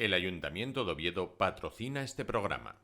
El Ayuntamiento de Oviedo patrocina este programa.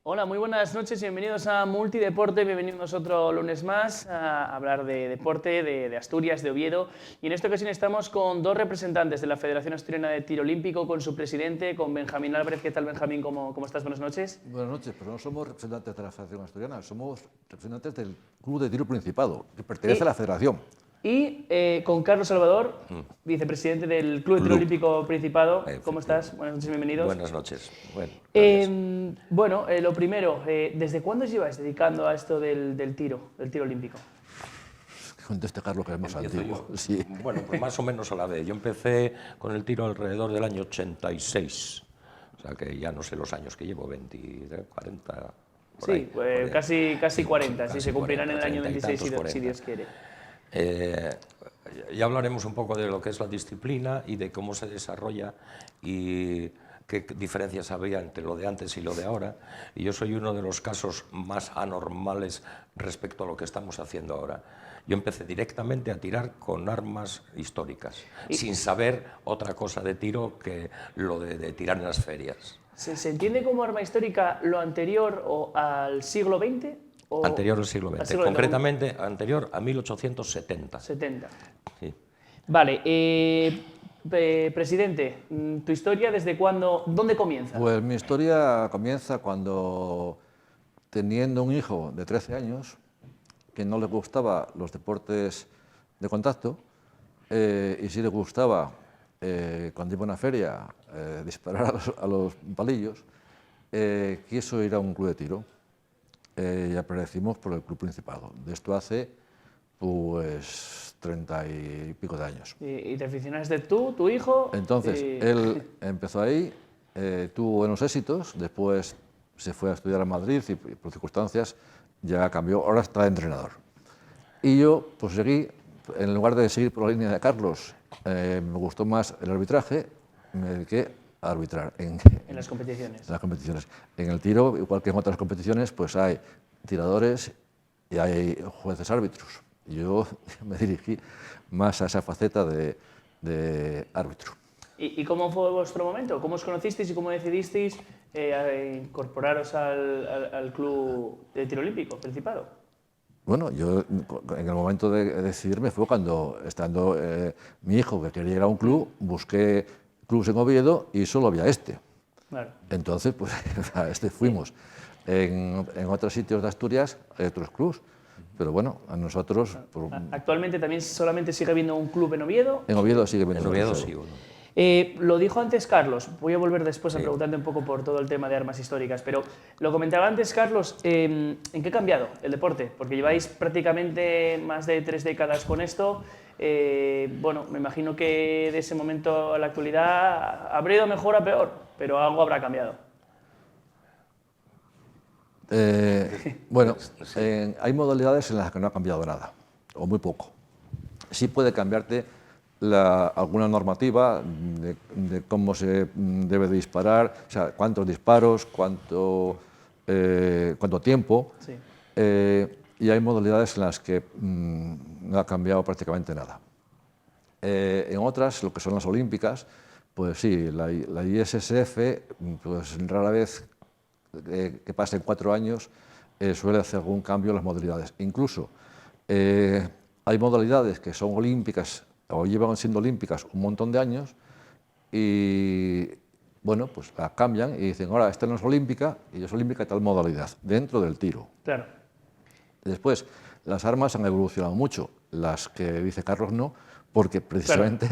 Hola, muy buenas noches y bienvenidos a Multideporte, bienvenidos otro lunes más a hablar de deporte, de Asturias, de Oviedo. Y en esta ocasión estamos con dos representantes de la Federación Asturiana de Tiro Olímpico, con su presidente, con Benjamín Álvarez. ¿Qué tal, Benjamín? ¿Cómo estás? Buenas noches. Buenas noches, pero no somos representantes de la Federación Asturiana, somos representantes del Club de Tiro Principado, que pertenece a la Federación. Y con Carlos Salvador, vicepresidente del Club de Tiro Olímpico Principado. ¿Cómo estás? Buenas noches, bienvenidos. Buenas noches. Bueno, lo primero, ¿desde cuándo os lleváis dedicando a esto del tiro olímpico? Conteste Carlos, que es más antiguo. Sí. Bueno, pues más o menos a la vez. Yo empecé con el tiro alrededor del año 86, o sea que ya no sé los años que llevo, 20, 40... Sí, ahí, pues casi 40, si se cumplirán en el año 26 si Dios quiere. Ya hablaremos un poco de lo que es la disciplina y de cómo se desarrolla y qué diferencias había entre lo de antes y lo de ahora. Y yo soy uno de los casos más anormales respecto a lo que estamos haciendo ahora. Yo empecé directamente a tirar con armas históricas, sin saber otra cosa de tiro que lo de tirar en las ferias. ¿Se entiende como arma histórica lo anterior al siglo XX? Anterior al siglo XX, concretamente anterior a 1870. 70. Sí. Vale, presidente, ¿tu historia desde cuándo, dónde comienza? Pues mi historia comienza cuando, teniendo un hijo de 13 años, que no le gustaban los deportes de contacto, y sí le gustaba, cuando iba a una feria, disparar a los palillos, quiso ir a un club de tiro. Y aparecimos por el Club Principado. De esto hace, pues, 30 y pico de años. ¿Y te aficionaste tú, tu hijo? Entonces, él empezó ahí, tuvo buenos éxitos, después se fue a estudiar a Madrid y por circunstancias ya cambió, ahora está de entrenador. Y yo, pues seguí, en lugar de seguir por la línea de Carlos, me gustó más el arbitraje, me dediqué a arbitrar en las competiciones. En las competiciones. En el tiro, igual que en otras competiciones, pues hay tiradores y hay jueces árbitros. Yo me dirigí más a esa faceta de árbitro. ¿Y cómo fue vuestro momento? ¿Cómo os conocisteis y cómo decidisteis incorporaros al Club de Tiro Olímpico Principado? Bueno, yo en el momento de decidirme fue cuando, estando mi hijo que quería ir a un club, busqué clubs en Oviedo y solo había este. Claro. Entonces, pues a este fuimos. En otros sitios de Asturias hay otros clubs, pero bueno, a nosotros... ¿Actualmente también solamente sigue habiendo un club en Oviedo? En Oviedo sigue habiendo. En Oviedo sí, uno. Lo dijo antes Carlos, voy a volver después a preguntarte un poco por todo el tema de armas históricas, pero lo comentaba antes Carlos, ¿en qué ha cambiado el deporte? Porque lleváis prácticamente más de 3 décadas con esto. Bueno, me imagino que de ese momento a la actualidad habrá ido mejor a peor, pero algo habrá cambiado. Bueno, hay modalidades en las que no ha cambiado nada, o muy poco. Sí puede cambiarte alguna normativa de cómo se debe de disparar, o sea, cuántos disparos, cuánto tiempo. Sí. Y hay modalidades en las que no ha cambiado prácticamente nada. En otras, lo que son las olímpicas, pues sí, la ISSF, pues rara vez que pasen 4 años, suele hacer algún cambio en las modalidades. Incluso hay modalidades que son olímpicas o llevan siendo olímpicas un montón de años y, bueno, pues la cambian y dicen, ahora esta no es olímpica y es olímpica tal modalidad, dentro del tiro. Claro. Después, las armas han evolucionado mucho, las que dice Carlos no, porque precisamente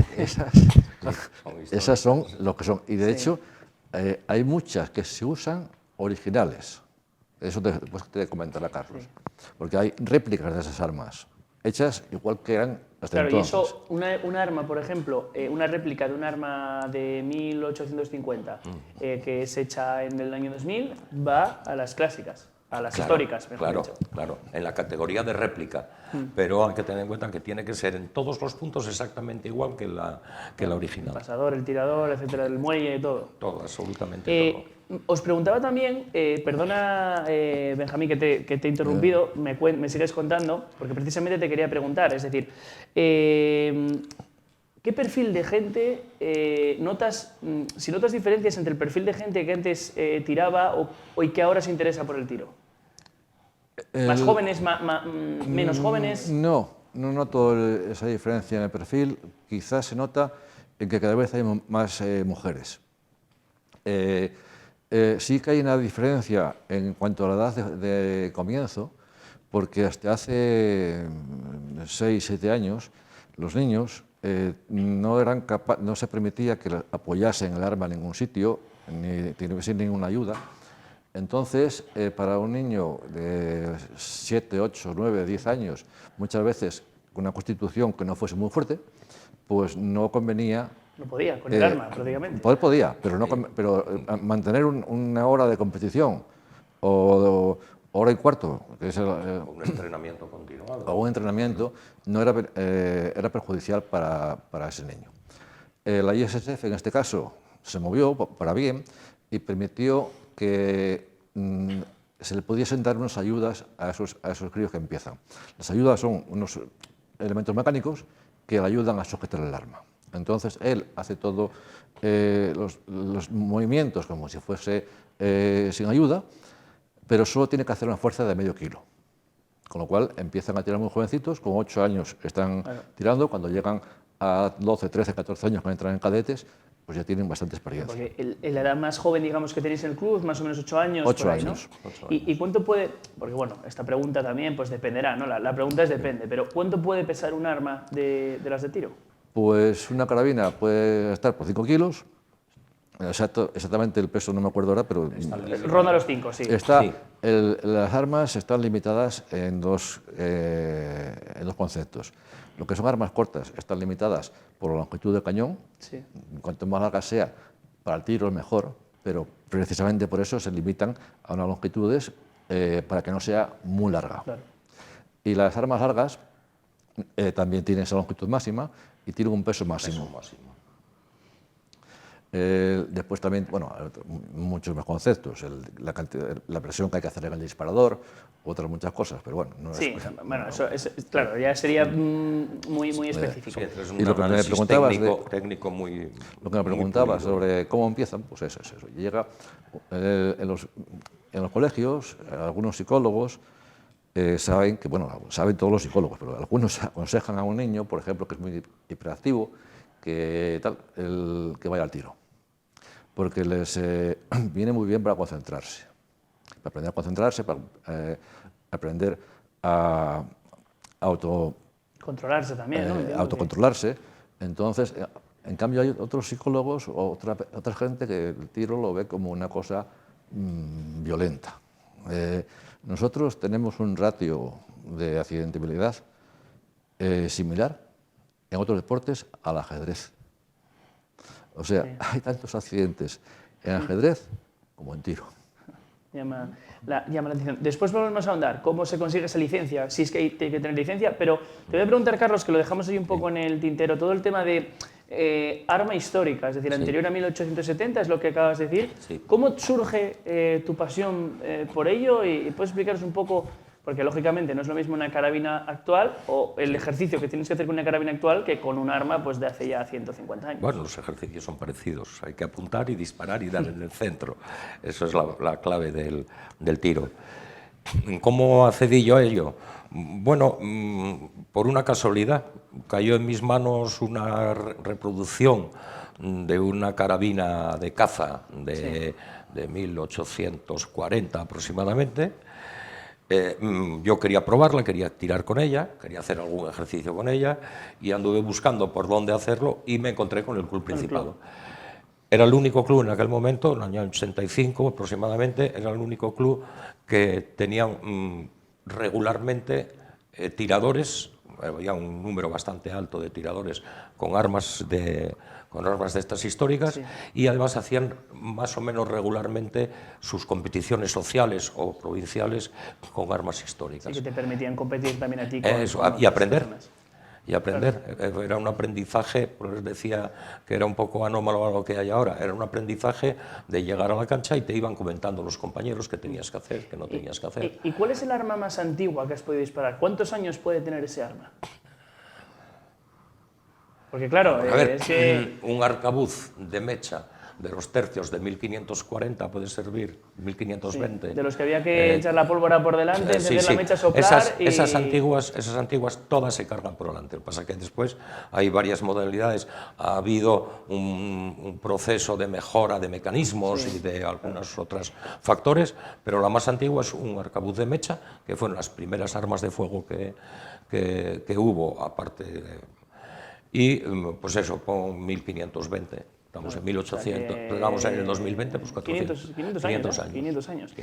esas son lo que son. Y de hecho, hay muchas que se usan originales. Eso después te comentará Carlos. Porque hay réplicas de esas armas, hechas igual que eran hasta entonces. Claro, y eso, una arma, por ejemplo, una réplica de un arma de 1850, que es hecha en el año 2000, va a las clásicas. A las históricas, mejor dicho. Claro, en la categoría de réplica, pero hay que tener en cuenta que tiene que ser en todos los puntos exactamente igual que la original. El pasador, el tirador, etcétera, el muelle, todo. Todo, absolutamente todo. Os preguntaba también, perdona Benjamín que te he interrumpido, me sigues contando, porque precisamente te quería preguntar, es decir, ¿qué perfil de gente notas, si notas diferencias entre el perfil de gente que antes tiraba y que ahora se interesa por el tiro? ¿Más jóvenes, menos jóvenes? No noto esa diferencia en el perfil. Quizás se nota en que cada vez hay más mujeres. Sí que hay una diferencia en cuanto a la edad de comienzo, porque hasta hace 6 o 7 años los niños no se permitía que apoyasen el arma en ningún sitio, ni tuviesen ninguna ayuda. Entonces, para un niño de 7, 8, 9, 10 años, muchas veces con una constitución que no fuese muy fuerte, pues no convenía. No podía, con el arma, prácticamente. Poder podía, pero mantener una hora de competición o hora y cuarto, que es un entrenamiento continuado. O un entrenamiento, no era perjudicial para ese niño. La ISSF, en este caso, se movió para bien y permitió que se le pudiesen dar unas ayudas a esos críos que empiezan. Las ayudas son unos elementos mecánicos que le ayudan a sujetar el arma. Entonces, él hace todos los movimientos como si fuese sin ayuda, pero solo tiene que hacer una fuerza de medio kilo. Con lo cual, empiezan a tirar muy jovencitos, con 8 años están tirando, cuando llegan a 12, 13, 14 años, cuando entran en cadetes, pues ya tienen bastante experiencia. Porque la edad más joven, digamos, que tenéis en el club, más o menos 8 años. 8 por ahí, años. ¿no? 8 años. ¿Y cuánto puede...? Porque, bueno, esta pregunta también pues dependerá, ¿no? La pregunta es depende, pero ¿cuánto puede pesar un arma de las de tiro? Pues una carabina puede estar por 5 kilos. Exactamente el peso no me acuerdo ahora, pero... Ronda los 5, sí. Las armas están limitadas en dos conceptos. Lo que son armas cortas están limitadas por la longitud del cañón. Sí. Cuanto más larga sea, para el tiro es mejor, pero precisamente por eso se limitan a unas longitudes para que no sea muy larga. Claro. Y las armas largas también tienen esa longitud máxima y tienen un peso máximo. Después también, bueno, muchos más conceptos, la presión que hay que hacer en el disparador, otras muchas cosas, pero bueno. Sí, bueno, eso claro, ya sería muy específico. Sí, es un y lo que me preguntabas técnico muy... Lo que me preguntabas sobre cómo empiezan, pues eso es eso. Llega en los colegios, algunos psicólogos saben que, bueno, saben todos los psicólogos, pero algunos aconsejan a un niño, por ejemplo, que es muy hiperactivo, que vaya al tiro, porque les viene muy bien para concentrarse, para aprender a concentrarse, para aprender a controlarse también, ¿no? Autocontrolarse. Entonces, en cambio, hay otros psicólogos o otra gente que el tiro lo ve como una cosa violenta. Nosotros tenemos un ratio de accidentabilidad similar en otros deportes al ajedrez. O sea, hay tantos accidentes en ajedrez como en tiro. Llama la atención. Después volvemos a ahondar cómo se consigue esa licencia, si es que hay que tener licencia, pero te voy a preguntar, Carlos, que lo dejamos ahí un poco en el tintero, todo el tema de arma histórica, es decir, anterior a 1870, es lo que acabas de decir. Sí. ¿Cómo surge tu pasión por ello? Y puedes explicaros un poco, porque lógicamente no es lo mismo una carabina actual o el ejercicio que tienes que hacer con una carabina actual que con un arma pues, de hace ya 150 años. Bueno, los ejercicios son parecidos. Hay que apuntar y disparar y dar en el centro. Eso es la clave del tiro. ¿Cómo accedí yo a ello? Bueno, por una casualidad. Cayó en mis manos una reproducción de una carabina de caza de 1840 aproximadamente. Yo quería probarla, quería tirar con ella, quería hacer algún ejercicio con ella y anduve buscando por dónde hacerlo y me encontré con el Club Principado. Era el único club en aquel momento, en el año 85 aproximadamente, era el único club que tenía regularmente tiradores, había un número bastante alto de tiradores con armas de estas históricas, sí. Y además hacían más o menos regularmente sus competiciones sociales o provinciales con armas históricas. Sí, que te permitían competir también a ti. Eso, y aprender. y aprender. Era un aprendizaje, pues decía que era un poco anómalo a lo que hay ahora, era un aprendizaje de llegar a la cancha y te iban comentando los compañeros qué tenías que hacer, qué no tenías que hacer. ¿Y cuál es el arma más antigua que has podido disparar? ¿Cuántos años puede tener ese arma? Porque claro, A ver, es que... un arcabuz de mecha de los tercios de 1540 puede servir, 1520. Sí, de los que había que echar la pólvora por delante, encender la mecha, soplar esas antiguas todas se cargan por delante. Lo que pasa es que después hay varias modalidades. Ha habido un proceso de mejora de mecanismos y de algunos otros factores, pero la más antigua es un arcabuz de mecha, que fueron las primeras armas de fuego que hubo, aparte de... Y pues eso, pon 1520. Estamos en 1800, estamos en el 2020, pues 400. 500 años. 500 años.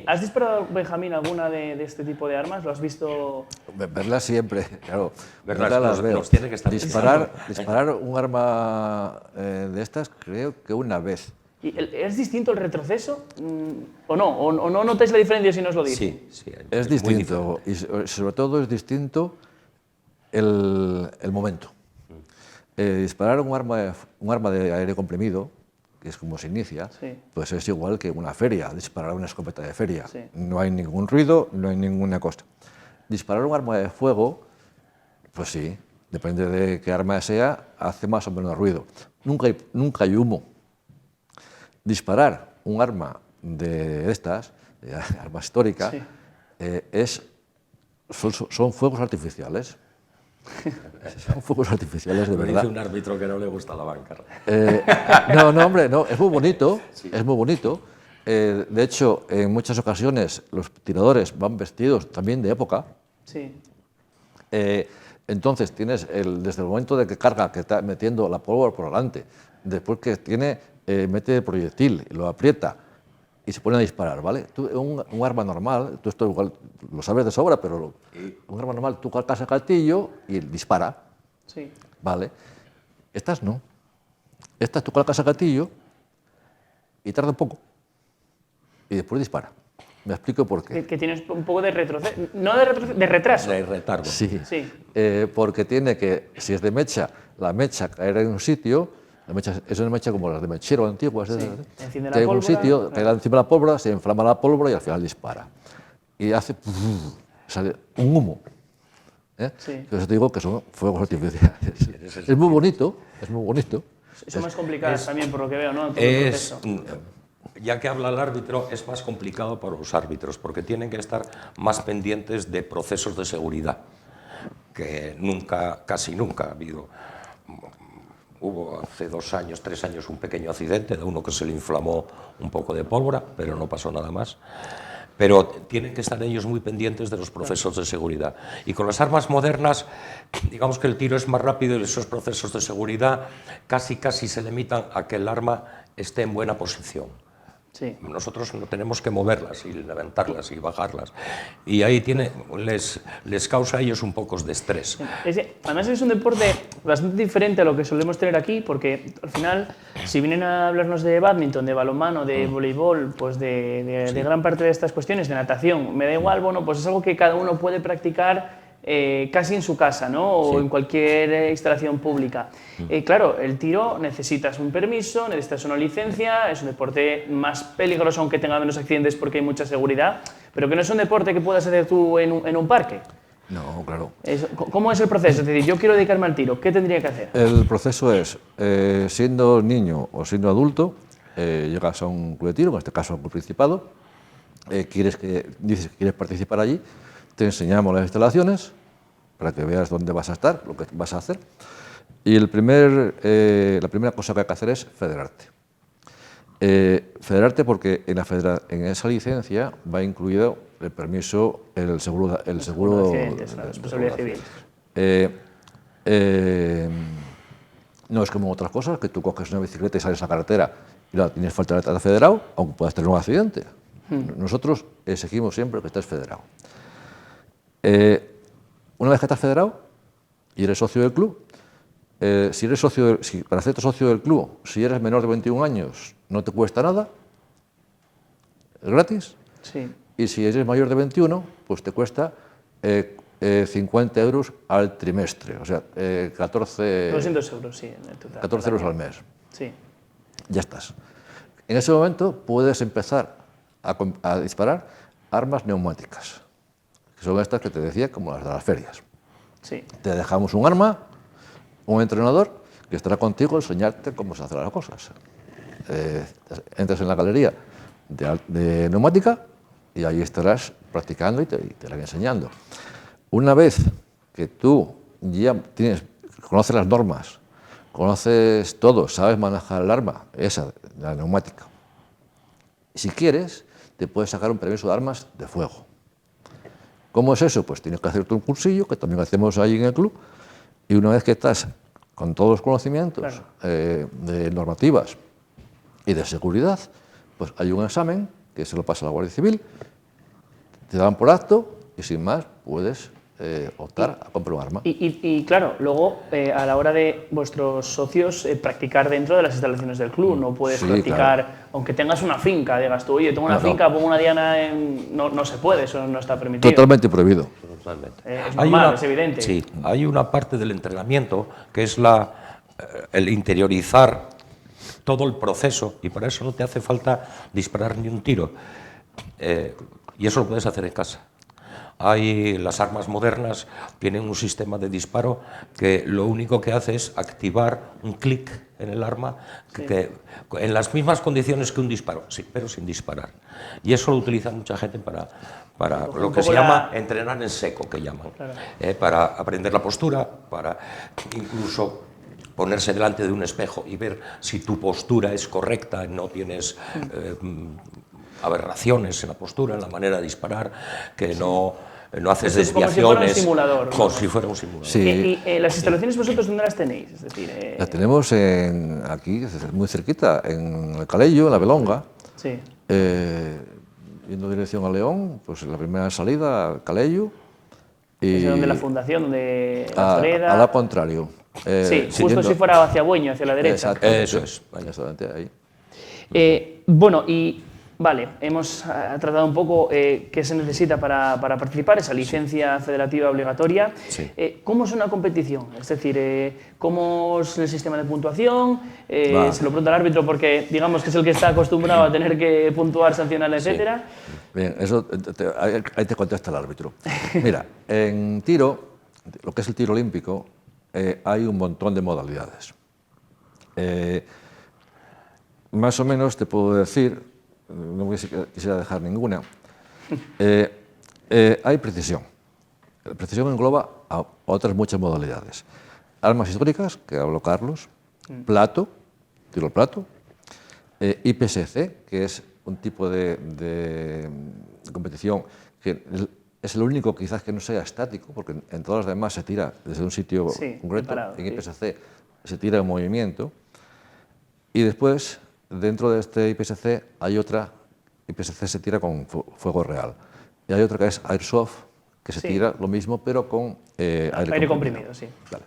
¿Has disparado, Benjamín, alguna de este tipo de armas? ¿Lo has visto? Verlas siempre, claro. Verlas las veo. nos tiene que estar disparar un arma de estas, creo que una vez. ¿Y ¿Es distinto el retroceso? ¿O no? ¿O no notáis la diferencia si no os lo digo? Sí, es distinto. Y sobre todo es distinto el momento. Disparar un arma de aire comprimido, que es como se inicia, pues es igual que una feria, disparar una escopeta de feria. Sí. No hay ningún ruido, no hay ninguna cosa. Disparar un arma de fuego, pues sí, depende de qué arma sea, hace más o menos ruido. Nunca hay humo. Disparar un arma de estas, de arma histórica, son fuegos artificiales. Son fuegos artificiales de verdad. Dice un árbitro que no le gusta la banca. No, hombre, no, es muy bonito, es muy bonito. De hecho, en muchas ocasiones los tiradores van vestidos también de época. Sí. Entonces tienes desde el momento de que carga, que está metiendo la pólvora por delante, después que mete el proyectil, lo aprieta y se pone a disparar, ¿vale? Un arma normal, tú esto igual lo sabes de sobra, pero un arma normal, tú cargas el gatillo y dispara, Sí. ¿vale? Estas no. Estas tú colocas el gatillo y tarda un poco y después dispara. Me explico por qué. Que tienes un poco de retroceso, no de retroceso, de retraso. De retardo. Sí, Sí. Porque tiene que, si es de mecha, la mecha caer en un sitio. La mecha es una mecha como las de mechero antiguas, Enciende la cae en un pólvora, sitio, cae encima de la pólvora, se inflama la pólvora y al final dispara. Y hace sale un humo. Sí. Por eso te digo que son fuegos artificiales. Es muy bonito, es muy bonito. Son más complicadas también, por lo que veo, ¿no? Todo el proceso. Ya que habla el árbitro, es más complicado para los árbitros, porque tienen que estar más pendientes de procesos de seguridad, que casi nunca ha habido. Hubo hace 2 años, 3 años, un pequeño accidente de uno que se le inflamó un poco de pólvora, pero no pasó nada más. Pero tienen que estar ellos muy pendientes de los procesos de seguridad. Y con las armas modernas, digamos que el tiro es más rápido y esos procesos de seguridad casi se limitan a que el arma esté en buena posición. Sí. Nosotros no tenemos que moverlas y levantarlas y bajarlas. Y ahí les causa a ellos un poco de estrés. Además es un deporte bastante diferente a lo que solemos tener aquí, porque al final, si vienen a hablarnos de bádminton, de balonmano, de voleibol, pues de gran parte de estas cuestiones, de natación, me da igual, bueno, pues es algo que cada uno puede practicar casi en su casa, ¿no? O en cualquier instalación pública. Claro, el tiro necesitas un permiso, necesitas una licencia, es un deporte más peligroso aunque tenga menos accidentes porque hay mucha seguridad, pero que no es un deporte que puedas hacer tú en un parque. No, claro. ¿Cómo es el proceso? Es decir, yo quiero dedicarme al tiro, ¿qué tendría que hacer? El proceso es, siendo niño o siendo adulto, llegas a un club de tiro, en este caso a un Principado, dices que quieres participar allí, te enseñamos las instalaciones para que veas dónde vas a estar, lo que vas a hacer. Y la primera cosa que hay que hacer es federarte. Federarte porque en esa licencia va incluido el permiso, el seguro de accidentes, la responsabilidad civil. No es como otras cosas, que tú coges una bicicleta y sales a la carretera y la tienes falta de estar federado, aunque puedas tener un accidente. Nosotros exigimos siempre que estés federado. Una vez que estás federado y eres socio del club, para hacerte socio del club, si eres menor de 21 años, no te cuesta nada, es gratis. Sí. Y si eres mayor de 21, pues te cuesta 50 euros al trimestre, o sea, 14... 200 euros, sí, en el total. 14 euros al mes. Sí. Ya estás. En ese momento puedes empezar a disparar armas neumáticas, que son estas que te decía, como las de las ferias. Sí. Te dejamos un arma, un entrenador que estará contigo a enseñarte cómo se hacen las cosas. Entras en la galería de neumática y ahí estarás practicando y te la irán enseñando. Una vez que tú ya conoces las normas, conoces todo, sabes manejar el arma, esa, la neumática, si quieres, te puedes sacar un permiso de armas de fuego. ¿Cómo es eso? Pues tienes que hacerte un cursillo, que también hacemos ahí en el club, y una vez que estás con todos los conocimientos de normativas y de seguridad, pues hay un examen que se lo pasa a la Guardia Civil, te dan por acto y sin más puedes optar a comprar un arma. Y claro, luego a la hora de vuestros socios practicar dentro de las instalaciones del club, no puedes practicar, aunque tengas una finca, digas tú, oye, tengo una finca, pongo una diana, no se puede, eso no está permitido. Totalmente prohibido. Totalmente. Es normal, es evidente. Sí, hay una parte del entrenamiento que es el interiorizar todo el proceso, y para eso no te hace falta disparar ni un tiro, y eso lo puedes hacer en casa. Las armas modernas tienen un sistema de disparo que lo único que hace es activar un clic en el arma que en las mismas condiciones que un disparo, sí, pero sin disparar. Y eso lo utiliza mucha gente para lo que se llama entrenar en seco, que llaman, para aprender la postura, para incluso ponerse delante de un espejo y ver si tu postura es correcta, no tienes aberraciones en la postura, en la manera de disparar, que no haces desviaciones. Como si fuera un simulador. Como si fuera un simulador. Sí. ¿Y las instalaciones vosotros dónde las tenéis? Es decir, las tenemos aquí, muy cerquita, en el Calello, en la Belonga. Sí. Yendo dirección a León, pues la primera salida, Calello. ¿Es donde la fundación, donde la Floreda? A lo contrario. Sí, justo si fuera hacia Bueño, hacia la derecha. Eso es, exactamente ahí. Bueno, y vale, hemos tratado un poco qué se necesita para participar, esa licencia federativa obligatoria. Sí. ¿Cómo es una competición? Es decir, ¿cómo es el sistema de puntuación? Se lo pregunta al árbitro porque digamos que es el que está acostumbrado a tener que puntuar, sancionar, etcétera. Bien, eso ahí te contesta el árbitro. Mira, en tiro, lo que es el tiro olímpico, hay un montón de modalidades. Más o menos te puedo decir, no quisiera dejar ninguna, hay precisión. La precisión engloba a otras muchas modalidades. Armas históricas, que habló Carlos, plato, tiro al plato, IPSC, que es un tipo de competición que es el único quizás que no sea estático, porque en todas las demás se tira desde un sitio concreto, preparado, en IPSC se tira en movimiento, y después, dentro de este IPSC, hay otra, IPSC se tira con fuego real, y hay otra que es Airsoft, que se tira lo mismo, pero con aire comprimido. Sí. Vale.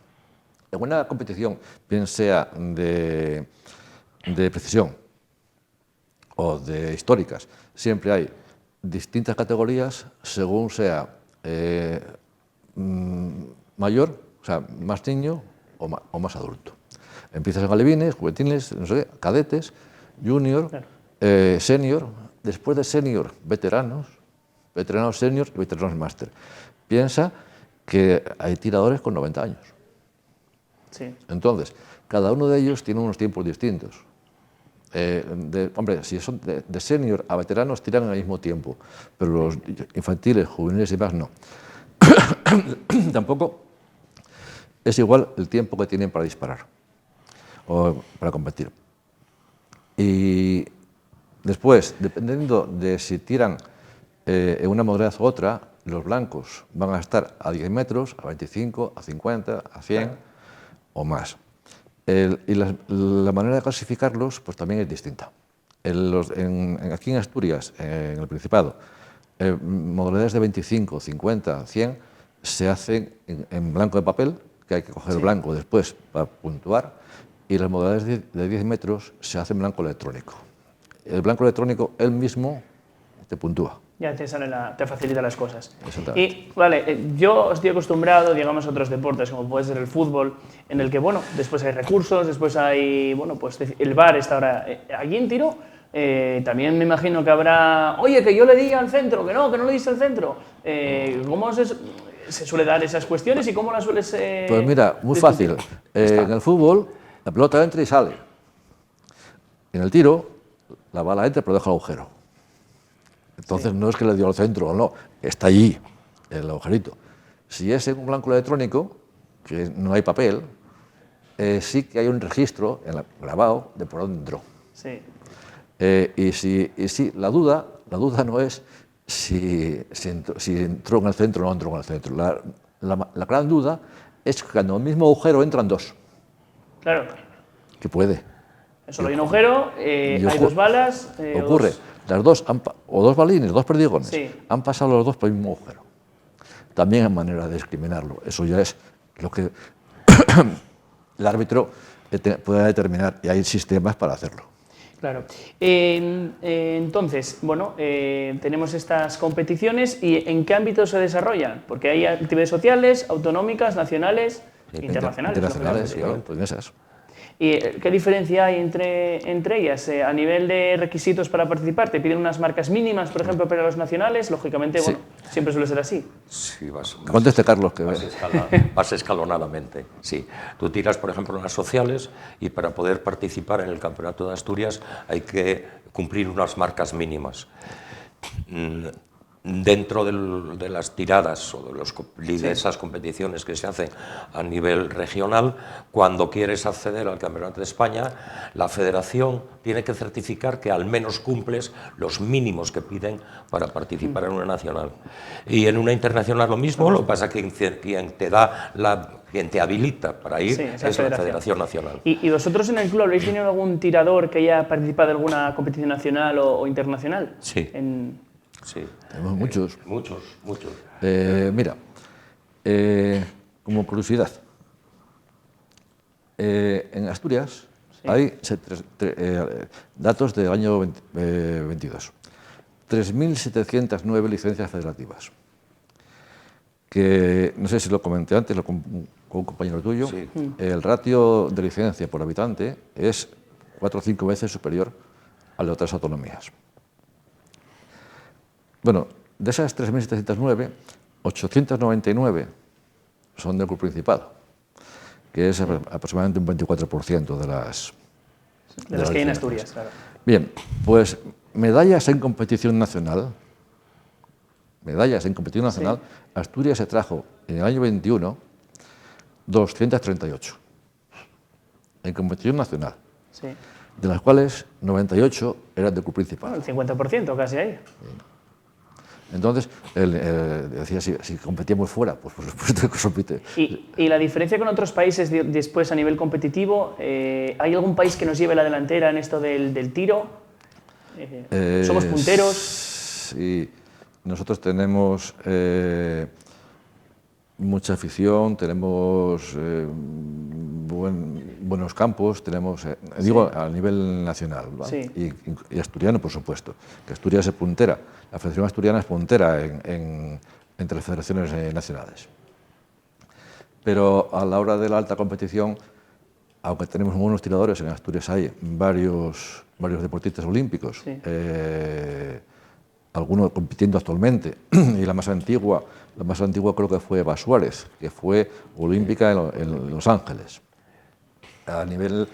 En una competición, bien sea de precisión o de históricas, siempre hay distintas categorías según sea mayor, o sea, más niño o más adulto. Empiezas en alevines, juveniles, no sé qué, cadetes, junior, senior, después de senior, veteranos senior y veteranos máster. Piensa que hay tiradores con 90 años. Sí. Entonces, cada uno de ellos tiene unos tiempos distintos. Hombre, si son de senior a veteranos tiran al mismo tiempo, pero los infantiles, juveniles y más no. Tampoco es igual el tiempo que tienen para disparar o para competir. Y después, dependiendo de si tiran en una modalidad u otra, los blancos van a estar a 10 metros, a 25, a 50, a 100 o más. Y la manera de clasificarlos pues también es distinta. Aquí en Asturias, en el Principado, modalidades de 25, 50, 100 se hacen en blanco de papel, que hay que coger el blanco después para puntuar, y las modalidades de 10 metros se hacen en blanco electrónico. El blanco electrónico él mismo te puntúa. Ya te facilita las cosas. Exactamente. Y, vale, yo estoy acostumbrado, digamos, a otros deportes, como puede ser el fútbol, en el que, bueno, después hay recursos, después hay, bueno, pues el VAR está ahora. Allí en tiro también me imagino que habrá, oye, que yo le di al centro, que no le diste al centro. ¿Cómo se suele dar esas cuestiones y cómo las sueles Pues mira, muy discutir? fácil. En el fútbol, la pelota entra y sale. En el tiro, la bala entra pero deja el agujero. Entonces no es que le dio al centro o no, está allí, el agujerito. Si es en un blanco electrónico, que no hay papel, sí que hay un registro grabado de por dónde entró. Sí. Y sí, la duda no es si entró en el centro o no entró en el centro. La gran duda es que cuando el mismo agujero entran dos, Claro. que puede. Solo hay un agujero, hay dos balas. Ocurre, las dos, o dos balines, dos perdigones, Sí. han pasado los dos por el mismo agujero. También hay manera de discriminarlo. Eso ya es lo que el árbitro puede determinar y hay sistemas para hacerlo. Claro. Entonces, bueno, tenemos estas competiciones y ¿en qué ámbito se desarrollan? Porque hay actividades sociales, autonómicas, nacionales, internacionales. Internacionales, lógicamente. claro, pues en esas. ¿Y qué diferencia hay entre ellas? A nivel de requisitos para participar, ¿te piden unas marcas mínimas, por ejemplo, para los nacionales? Lógicamente, Sí. bueno, siempre suele ser así. Sí, Conteste, Carlos, que vas escalonadamente. Sí. Tú tiras, por ejemplo, en las sociales y para poder participar en el Campeonato de Asturias hay que cumplir unas marcas mínimas. Dentro de las tiradas o de esas competiciones que se hacen a nivel regional, cuando quieres acceder al Campeonato de España, la federación tiene que certificar que al menos cumples los mínimos que piden para participar en una nacional. Y en una internacional lo mismo, lo que pasa es que quien te habilita para ir es la Federación Nacional. ¿Y vosotros en el club habéis tenido algún tirador que haya participado en alguna competición nacional o internacional? Sí. Sí. tenemos muchos. Muchos. Mira, como curiosidad, en Asturias hay datos del año 22. 3.709 licencias federativas. Que, no sé si lo comenté antes con un compañero tuyo, Sí. El ratio de licencia por habitante es 4 o 5 veces superior al de otras autonomías. Bueno, de esas 3.709, 899 son del Club Principado, que es aproximadamente un 24% de las De las que hay en licencias. Asturias, claro. Bien, pues medallas en competición nacional, Asturias se trajo en el año 21 238 en competición nacional, Sí. de las cuales 98 eran del Club Principal. Bueno, el 50% casi ahí. Entonces, él decía, si competíamos fuera, pues por supuesto que compite. ¿Y la diferencia con otros países después a nivel competitivo? ¿Hay algún país que nos lleve la delantera en esto del tiro? ¿Somos punteros? Sí, nosotros tenemos mucha afición, tenemos buenos campos, tenemos, digo, a nivel nacional, ¿vale? Sí. Y asturiano, por supuesto, que Asturias es puntera, la Federación Asturiana es puntera entre las federaciones nacionales. Pero a la hora de la alta competición, aunque tenemos buenos tiradores, en Asturias hay varios deportistas olímpicos, Sí. Algunos compitiendo actualmente, y la más antigua creo que fue Eva Suárez, que fue olímpica en Los Ángeles, a nivel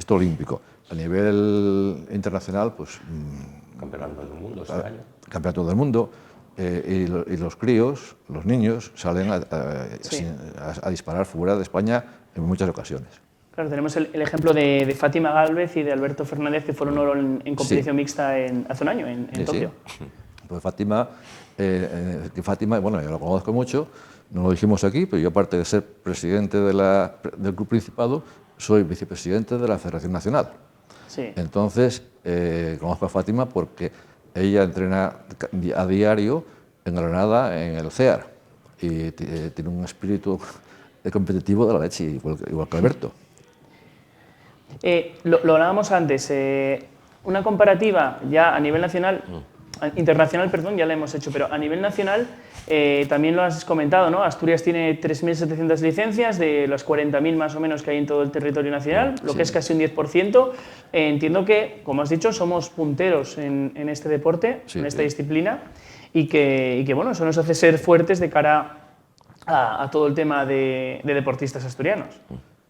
olímpico. A nivel internacional, pues... Campeonato del mundo este año. Campeonato del mundo, y los críos, los niños, salen a disparar fuera de España en muchas ocasiones. Claro, tenemos el ejemplo de Fátima Gálvez y de Alberto Fernández, que fueron oro en competición mixta hace un año, en Tokio. Sí. Pues Fátima, bueno, yo lo conozco mucho, no lo dijimos aquí, pero yo, aparte de ser presidente del Club Principado, soy vicepresidente de la Federación Nacional. Sí. Entonces, conozco a Fátima porque ella entrena a diario en Granada, en el CEAR, y tiene un espíritu competitivo de la leche, igual que Alberto. Lo hablábamos antes, una comparativa ya a nivel nacional, internacional, perdón, ya la hemos hecho, pero a nivel nacional también lo has comentado, ¿no? Asturias tiene 3.700 licencias de las 40.000 más o menos que hay en todo el territorio nacional, lo que es casi un 10%. Entiendo que, como has dicho, somos punteros en este deporte, en esta disciplina, y que, bueno, eso nos hace ser fuertes de cara a todo el tema de deportistas asturianos.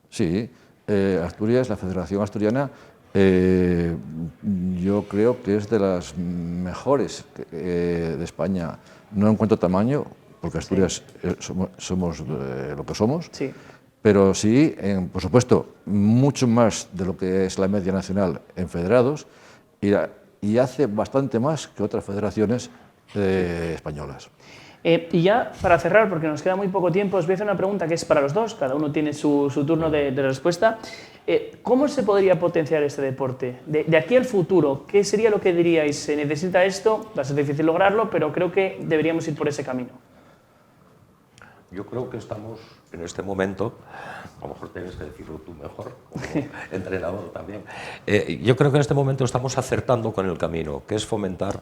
Sí, Asturias, la Federación Asturiana, yo creo que es de las mejores de España, no en cuanto a tamaño, porque Asturias somos lo que somos, pero sí, por supuesto, mucho más de lo que es la media nacional en federados y hace bastante más que otras federaciones españolas. Y ya para cerrar, porque nos queda muy poco tiempo, os voy a hacer una pregunta que es para los dos, cada uno tiene su turno de respuesta. ¿Cómo se podría potenciar este deporte? De aquí al futuro, ¿qué sería lo que diríais? ¿Se necesita esto? Va a ser difícil lograrlo, pero creo que deberíamos ir por ese camino. Yo creo que estamos en este momento, a lo mejor tienes que decirlo tú mejor, como entrenador también, yo creo que en este momento estamos acertando con el camino, que es fomentar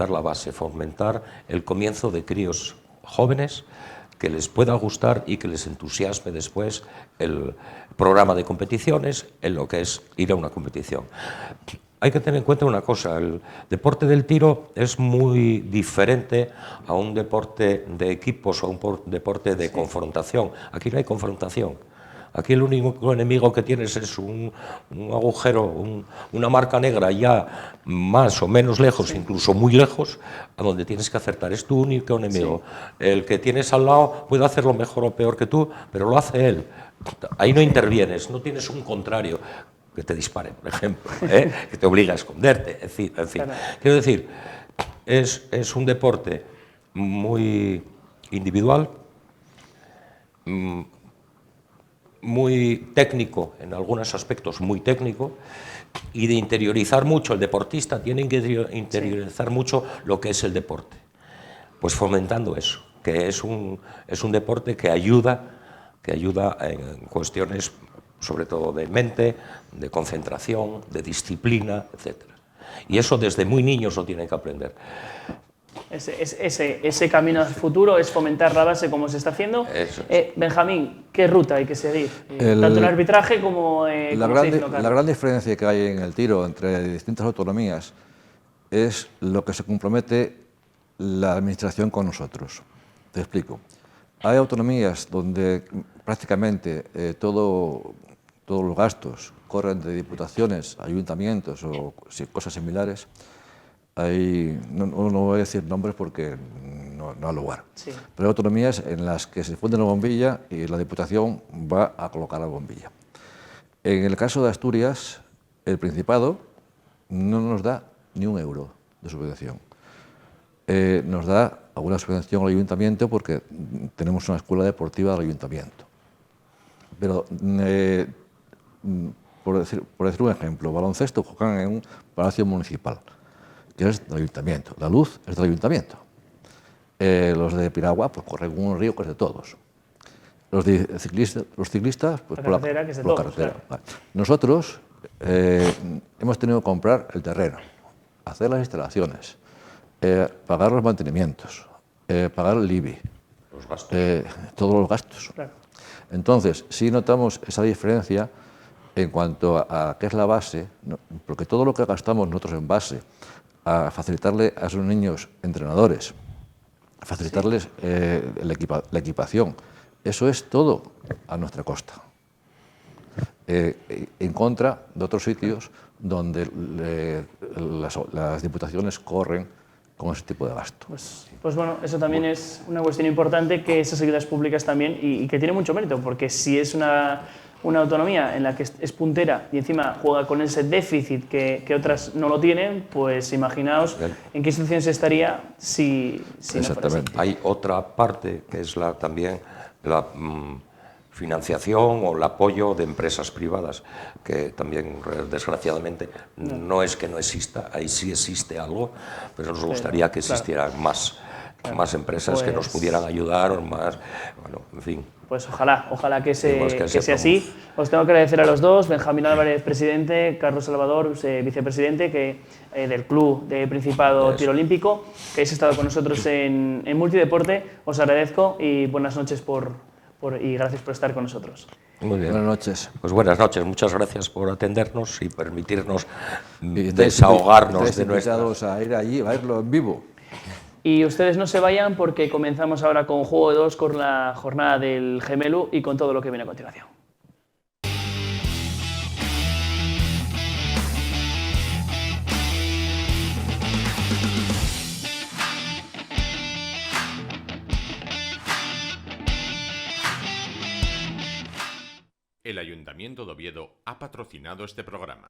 la base, fomentar el comienzo de críos jóvenes que les pueda gustar y que les entusiasme después el programa de competiciones en lo que es ir a una competición. Hay que tener en cuenta una cosa, el deporte del tiro es muy diferente a un deporte de equipos o a un deporte de confrontación. Aquí no hay confrontación. Aquí el único enemigo que tienes es un agujero, una marca negra ya más o menos lejos, incluso muy lejos, a donde tienes que acertar. Es tu único enemigo. El que tienes al lado puede hacerlo mejor o peor que tú, pero lo hace él. Ahí no intervienes, no tienes un contrario que te dispare, por ejemplo, que te obliga a esconderte, en fin. Claro. Quiero decir, es un deporte muy individual, muy técnico, en algunos aspectos muy técnico, y de interiorizar mucho. El deportista tiene que interiorizar mucho lo que es el deporte, pues fomentando eso, que es un deporte que ayuda en cuestiones sobre todo de mente, de concentración, de disciplina, etc. Y eso desde muy niños lo tienen que aprender. Ese camino al futuro es fomentar la base como se está haciendo. Benjamín, ¿qué ruta hay que seguir? Tanto en arbitraje como la gran diferencia que hay en el tiro entre distintas autonomías es lo que se compromete la administración con nosotros. Te explico. Hay autonomías donde prácticamente todos los gastos corren de diputaciones, ayuntamientos o cosas similares. No voy a decir nombres porque no ha lugar. Pero hay autonomías en las que se funde una bombilla y la Diputación va a colocar la bombilla. En el caso de Asturias, el Principado no nos da ni un euro de subvención. Nos da alguna subvención al ayuntamiento porque tenemos una escuela deportiva del ayuntamiento. Pero, por decir un ejemplo, baloncesto juegan en un palacio municipal, que es del ayuntamiento. La luz es del ayuntamiento. Los de piragua pues corren un río que es de todos. Los ciclistas pues por la carretera, que es de todos. Claro. Vale. Nosotros hemos tenido que comprar el terreno, hacer las instalaciones, pagar los mantenimientos, pagar el IBI, los gastos. Todos los gastos. Claro. Entonces, sí notamos esa diferencia en cuanto a qué es la base, ¿no? Porque todo lo que gastamos nosotros en base, a facilitarle a esos niños entrenadores, a facilitarles la equipación, eso es todo a nuestra costa. En contra de otros sitios donde las diputaciones corren con ese tipo de gasto. Pues bueno, eso también es una cuestión importante, que esas ayudas públicas también, y que tiene mucho mérito, porque si es una autonomía en la que es puntera y encima juega con ese déficit que otras no lo tienen, pues imaginaos en qué situación estaría si no fuera así. Hay otra parte que es también la financiación o el apoyo de empresas privadas, que también desgraciadamente no es que no exista, ahí sí existe algo, pero nos gustaría que existieran más. más empresas que nos Pues- pudieran ayudar, o más, bueno, en fin. Pues ojalá que, Digamos que se sea así. Os tengo que agradecer a los dos, Benjamín Álvarez, presidente, Carlos Salvador, vicepresidente del Club de Principado Eso. Tiro Olímpico, que habéis estado con nosotros en Multideporte. Os agradezco y buenas noches y gracias por estar con nosotros. Muy bien. Buenas noches. Pues buenas noches, muchas gracias por atendernos y permitirnos Y desahogarnos estáis de nuestras... invitados a ir allí, a verlo en vivo. Y ustedes no se vayan porque comenzamos ahora con Juego de 2 con la jornada del Gemelu y con todo lo que viene a continuación. El Ayuntamiento de Oviedo ha patrocinado este programa.